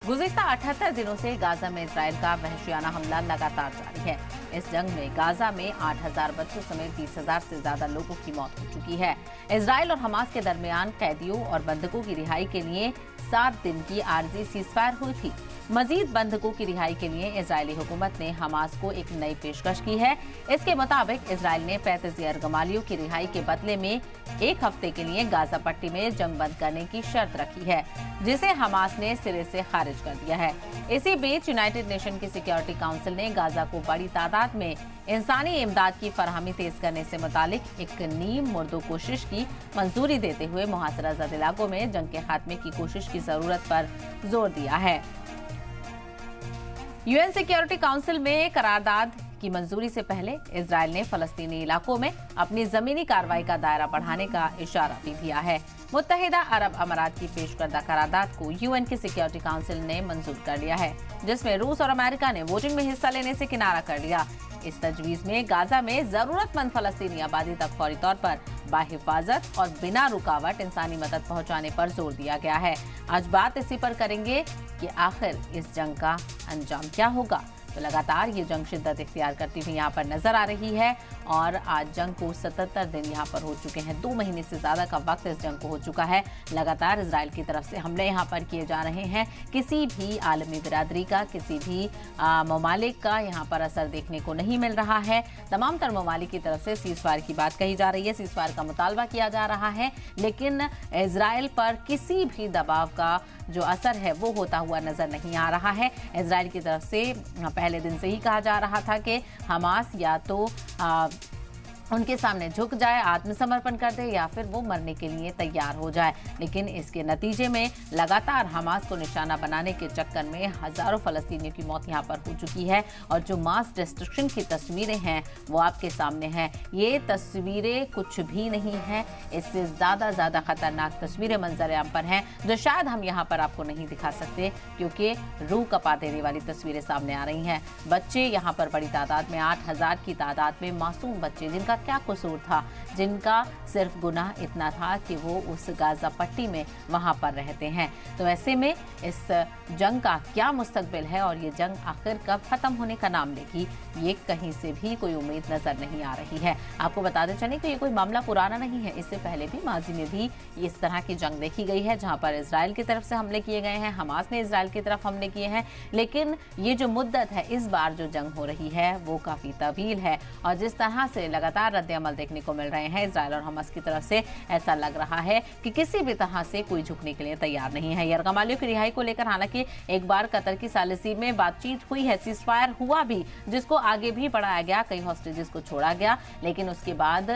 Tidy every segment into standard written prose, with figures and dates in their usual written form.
गुज़िश्ता 78 दिनों से गाजा में इजराइल का वहशियाना हमला लगातार जारी है। इस जंग में गाजा में 8000 बच्चों समेत 20,000 से ज्यादा लोगों की मौत हो चुकी है। इजराइल और हमास के दरमियान कैदियों और बंधकों की रिहाई के लिए 7 दिन की आरजी सीज़फायर हुई थी। मजीद बंधकों की रिहाई के लिए इजरायली हुकूमत ने हमास को एक नई पेशकश की है। इसके मुताबिक इजराइल ने 35 यरगमालियों की रिहाई के बदले में 1 हफ्ते के लिए गाजा पट्टी में जंग बंद करने की शर्त रखी है, जिसे हमास ने सिरे से खारिज कर दिया है। इसी बीच यूनाइटेड नेशन की सिक्योरिटी काउंसिल ने गाजा को बड़ी तादाद में इंसानी इमदाद की फराहमी तेज करने से मुतालिक एक नीम मुर्दो कोशिश की मंजूरी देते हुए मुहासरा ज़द इलाकों में जंग के खात्मे की कोशिश की जरूरत पर जोर दिया है। यूएन सिक्योरिटी काउंसिल में करारदाद की मंजूरी से पहले इजराइल ने फलस्तीनी इलाकों में अपनी जमीनी कार्रवाई का दायरा बढ़ाने का इशारा भी दिया है। मुत्तहिदा अरब अमारात की पेश करदा करारदाद को यूएन की सिक्योरिटी काउंसिल ने मंजूर कर लिया है, जिसमें रूस और अमेरिका ने वोटिंग में हिस्सा लेने से किनारा कर लिया। इस तजवीज में गाजा में जरूरतमंद फलस्तीनी आबादी तक फौरी तौर पर बाहिफाजत और बिना रुकावट इंसानी मदद पहुंचाने पर जोर दिया गया है। आज बात इसी पर करेंगे कि आखिर इस जंग का अंजाम क्या होगा। तो लगातार ये जंग शिद्दत इख्तियार करती हुई यहाँ पर नजर आ रही है और आज जंग को 77 दिन यहाँ पर हो चुके हैं। 2 महीने से ज्यादा का वक्त इस जंग को हो चुका है। लगातार इजराइल की तरफ से हमले यहाँ पर किए जा रहे हैं। किसी भी आलमी बिरादरी का, किसी भी ममालिक का यहाँ पर असर देखने को नहीं मिल रहा है। तमाम तर ममालिक की तरफ से सीज़फायर की बात कही जा रही है, सीज़फायर का मुतालबा किया जा रहा है, लेकिन इजराइल पर किसी भी दबाव का जो असर है वो होता हुआ नजर नहीं आ रहा है। इजराइल की तरफ से पहले दिन से ही कहा जा रहा था कि हमास या तो उनके सामने झुक जाए, आत्मसमर्पण कर दे, या फिर वो मरने के लिए तैयार हो जाए। लेकिन इसके नतीजे में लगातार हमास को निशाना बनाने के चक्कर में हजारों फलस्तीनियों की मौत यहाँ पर हो चुकी है और जो मास डिस्ट्रक्शन की तस्वीरें हैं वो आपके सामने हैं। ये तस्वीरें कुछ भी नहीं हैं, इससे ज़्यादा खतरनाक तस्वीरें मंजर-ए-आम पर हैं, जो शायद हम यहाँ पर आपको नहीं दिखा सकते क्योंकि रूह कपा देने वाली तस्वीरें सामने आ रही हैं। बच्चे यहाँ पर बड़ी तादाद में, 8000 की तादाद में मासूम बच्चे, जिनका क्या कसूर था, जिनका सिर्फ गुनाह इतना था कि वो उस गाजा पट्टी में वहां पर रहते हैं। तो ऐसे में इस जंग का क्या मुस्तकबिल है और ये जंग आखिर कब खत्म होने का नाम लेगी, ये कहीं से भी कोई उम्मीद नजर नहीं आ रही है। आपको बताते चले कि ये कोई मामला पुराना नहीं है, इससे पहले भी माजी में भी इस तरह की जंग देखी गई है, जहां पर इजराइल की तरफ से हमले किए गए हैं, हमास ने इजराइल की तरफ हमले किए हैं। लेकिन ये जो मुद्दत है, इस बार जो जंग हो रही है वो काफी तवील है और जिस तरह से लगातार रद्द अमल देखने को मिल रहे हैं इजराइल और हमास की तरफ से, ऐसा लग रहा है कि किसी भी तरह से कोई झुकने के लिए तैयार नहीं है। यरगमालियों की रिहाई को लेकर हालांकि एक बार कतर की सालिसी में बातचीत हुई है, सीज़फायर हुआ भी, जिसको आगे भी बढ़ाया गया, कई हॉस्टेजेस को छोड़ा गया, लेकिन उसके बाद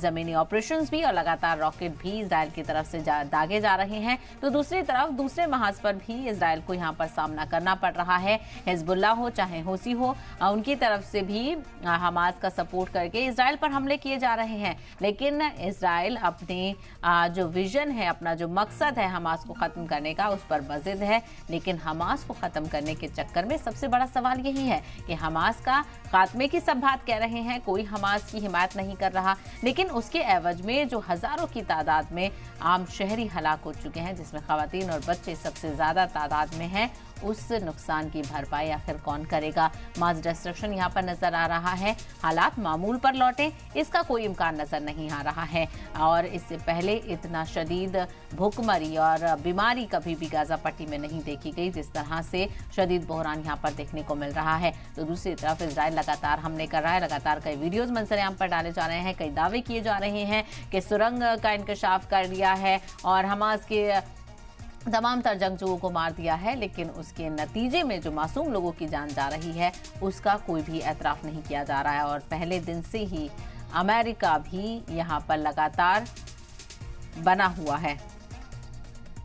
जमीनी ऑपरेशंस भी और लगातार रॉकेट भी इजराइल की तरफ से दागे जा रहे हैं। तो दूसरी तरफ दूसरे महाज पर भी इजराइल को यहाँ पर सामना करना पड़ रहा है। हिजबुल्लाह हो चाहे हूसी हो, उनकी तरफ से भी हमास का सपोर्ट करके इजराइल पर हमले किए जा रहे हैं। लेकिन इजराइल अपनी जो विजन है, अपना जो मकसद है हमास को खत्म करने का, उस पर बजिद है। लेकिन हमास को खत्म करने के चक्कर में सबसे बड़ा सवाल यही है कि हमास का खात्मे की सब बात कह रहे हैं, कोई हमास की हिमायत नहीं कर रहा, लेकिन उसके एवज में जो हजारों की तादाद में आम शहरी हलाक हो चुके हैं, जिसमें खवातीन और बच्चे सबसे ज्यादा तादाद में हैं, उस नुकसान की भरपाई आखिर कौन करेगा। मास डिस्ट्रक्शन यहाँ पर नजर आ रहा है, हालात मामूल पर लौटे इसका कोई इम्कान नजर नहीं आ रहा है। और इससे पहले इतना शदीद भूखमरी और बीमारी कभी भी गाजा पट्टी में नहीं देखी गई, जिस तरह से शदीद बहरान यहाँ पर देखने को मिल रहा है। तो दूसरी तरफ इजराइल लगातार हमले कर रहा है, लगातार कई वीडियोज मंजर-ए-आम पर डाले जा रहे हैं, कई दावे किए जा रहे हैं कि सुरंग का इंकशाफ कर लिया है और हमास के तमाम तर जंगजुओं को मार दिया है, लेकिन उसके नतीजे में जो मासूम लोगों की जान जा रही है उसका कोई भी एतराफ़ नहीं किया जा रहा है। और पहले दिन से ही अमेरिका भी यहाँ पर लगातार बना हुआ है।